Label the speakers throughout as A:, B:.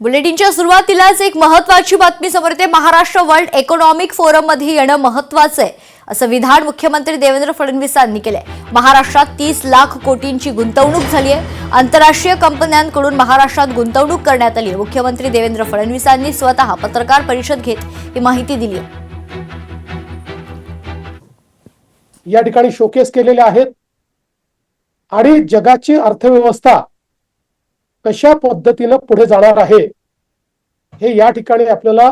A: बुलेटिनच्या सुरुवातीलाच एक महत्त्वाची बातमी समोर येते। महाराष्ट्र वर्ल्ड इकॉनॉमिक फोरम मध्ये येणं महत्त्वाचं आहे असं विधान मुख्यमंत्री देवेंद्र फडणवीस यांनी केलंय। महाराष्ट्रात 30 लाख कोटींची गुंतवणूक झाली आहे। आंतरराष्ट्रीय कंपन्यांकडून महाराष्ट्रात गुंतवणूक करण्यात आली आहे। मुख्यमंत्री देवेंद्र फडणवीस यांनी स्वतः पत्रकार परिषद घेत ही माहिती दिली आहे।
B: या ठिकाणी शोकेस केलेले आहेत आणि जगाची अर्थव्यवस्था कशा पद्धतीने पुढे जाणार आहे हे या ठिकाणी आपल्याला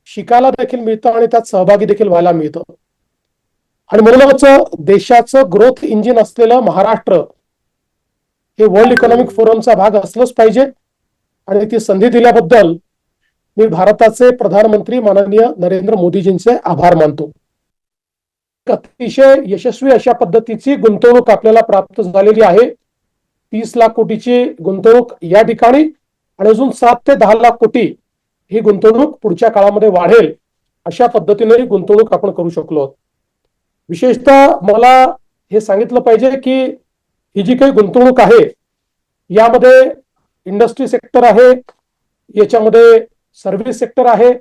B: शिकायला देखील मिळतं आणि त्यात सहभागी देखील व्हायला मिळतं। आणि म्हणूनच देशाचं ग्रोथ इंजिन असलेलं महाराष्ट्र हे वर्ल्ड इकॉनॉमिक फोरमचा भाग असलंच पाहिजे आणि ती संधी दिल्याबद्दल मी भारताचे प्रधानमंत्री माननीय नरेंद्र मोदीजींचे आभार मानतो। अतिशय यशस्वी अशा पद्धतीची गुंतवणूक आपल्याला प्राप्त झालेली आहे। 30 लाख कोटीची गुंतवणूक या ठिकाणी आणि अजून 7 ते 10 लाख कोटी ही गुंतवणूक पुढच्या काळामध्ये वाढेल अशा पद्धतीने ही गुंतवणूक आपण करू शकलो। विशेषतः मला हे सांगितलं पाहिजे की ही जी काही गुंतवणूक आहे यामध्ये इंडस्ट्री सेक्टर आहे, याच्यामध्ये सर्व्हिस सेक्टर आहे,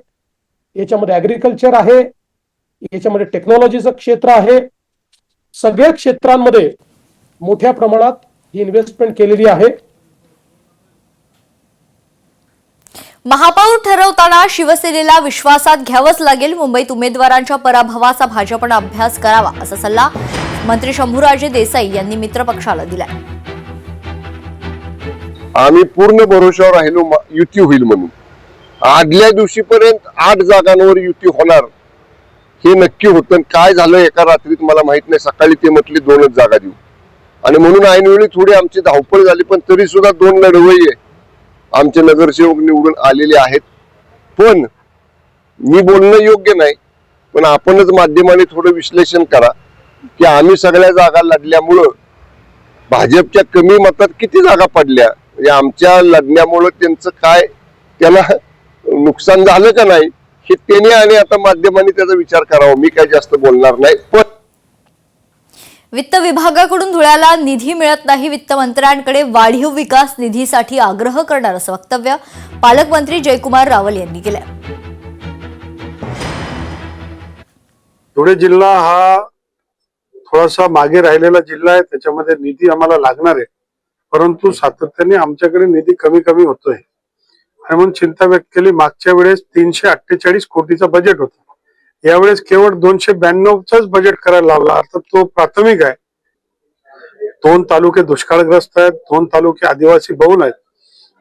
B: याच्यामध्ये ऍग्रीकल्चर आहे, याच्यामध्ये टेक्नॉलॉजीचं क्षेत्र आहे। सगळ्या क्षेत्रांमध्ये मोठ्या प्रमाणात ही इन्व्हेस्टमेंट केलेली आहे।
A: महापौर ठरवताना शिवसेनेला विश्वासात घ्यावंच लागेल। मुंबईत उमेदवारांच्या पराभवाचा भाजपने अभ्यास करावा असा सल्ला मंत्री शंभूराजे देसाई यांनी मित्रपक्षाला दिलाय।
C: आम्ही पूर्ण भरोशावर राहिलो युती होईल म्हणून। आदल्या दिवशीपर्यंत 8 जागांवर युती होणार हे नक्की होतं। काय झालं एका रात्रीत मला माहित नाही। सकाळी ते म्हटले 2च जागा देऊ आणि म्हणून ऐनवेळी थोडी आमची धावपळ झाली, पण तरी सुद्धा 2 लढवय्ये आमचे नगरसेवक निवडून आलेले आहेत। पण मी बोलणं योग्य नाही, पण आपणच माध्यमाने थोडं विश्लेषण करा की आम्ही सगळ्या जागा लढल्यामुळं भाजपच्या कमी मतात किती जागा पडल्या, म्हणजे आमच्या लढण्यामुळं त्यांचं काय त्याला नुकसान झालं का नाही हे त्याने आणि आता माध्यमांनी त्याचा विचार करावा। मी काय जास्त बोलणार नाही। पण
A: वित्त विभागाकडून धुळ्याला निधी मिळत नाही, वित्तमंत्र्यांकडे वाढीव विकास निधीसाठी आग्रह करणार असं वक्तव्य पालकमंत्री जयकुमार रावल यांनी केलंय।
D: धुळे जिल्हा हा थोडासा मागे राहिलेला जिल्हा आहे, त्याच्यामध्ये निधी आम्हाला लागणार आहे, परंतु सातत्याने आमच्याकडे निधी कमी होतोय आणि म्हणून चिंता व्यक्त केली। मागच्या वेळेस 348 कोटीचा बजेट होता, यावेळेस केवळ 292च बजेट करायला लावला। तर तो प्राथमिक आहे। 2 तालुके दुष्काळग्रस्त आहेत, 2 तालुके आदिवासी बहुल आहेत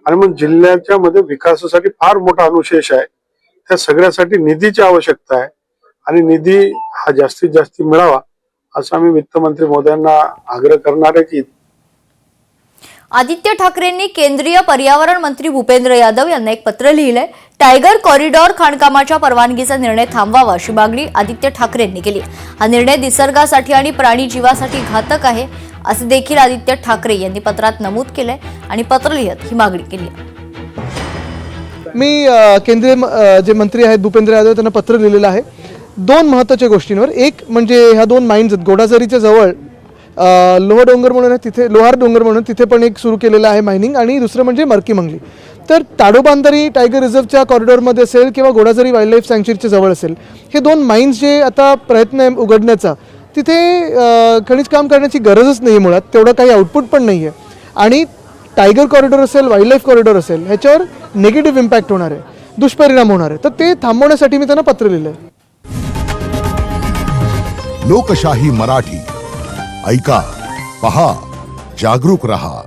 D: आणि मग जिल्ह्याच्या मध्ये विकासासाठी फार मोठा अनुशेष आहे। त्या सगळ्यासाठी निधीची आवश्यकता आहे आणि निधी हा जास्तीत जास्त मिळावा असं आम्ही वित्तमंत्री महोदयांना आग्रह करणार आहे की
A: आदित्य ठाकरेंनी केंद्रीय पर्यावरण मंत्री भूपेंद्र यादव यांना एक पत्र लिहिलंय। टायगर कॉरिडॉर खाणकामाच्या परवानगीचा निर्णय थांबवावा अशी मागणी आदित्य ठाकरेंनी केली। हा निर्णय निसर्गासाठी आणि प्राणी जीवासाठी घातक आहे असे देखील आदित्य ठाकरे यांनी पत्रात नमूद केलंय आणि पत्र लिहित ही मागणी केली।
E: मी केंद्रीय जे मंत्री आहेत भूपेंद्र यादव त्यांना पत्र लिहिलेलं आहे 2 महत्त्वाच्या गोष्टींवर। एक म्हणजे ह्या 2 माइन्स गोडाझरीच्या जवळ लोहार डोंगर म्हणून तिथे लोहार डोंगर म्हणून तिथे पण एक सुरू केलेलं आहे मायनिंग, आणि दुसरं म्हणजे मरकी मंगली। तर ताडोबांधारी टायगर रिझर्वच्या कॉरिडॉरमध्ये असेल किंवा गोडाझरी वाईल्ड लाईफ सँक्च्युरीच्या जवळ असेल, हे 2 माइन्स जे आता प्रयत्न आहे उघडण्याचा, तिथे खनिज काम करण्याची गरजच नाही मुळात, तेवढं काही आउटपुट पण नाही आहे आणि टायगर कॉरिडॉर असेल वाईल्ड लाईफ कॉरिडॉर असेल ह्याच्यावर निगेटिव्ह इम्पॅक्ट होणार आहे, दुष्परिणाम होणार आहे। तर ते थांबवण्यासाठी मी त्यांना पत्र लिहिलं आहे।
F: लोकशाही मराठी ऐका, पहा, जागरूक रहा।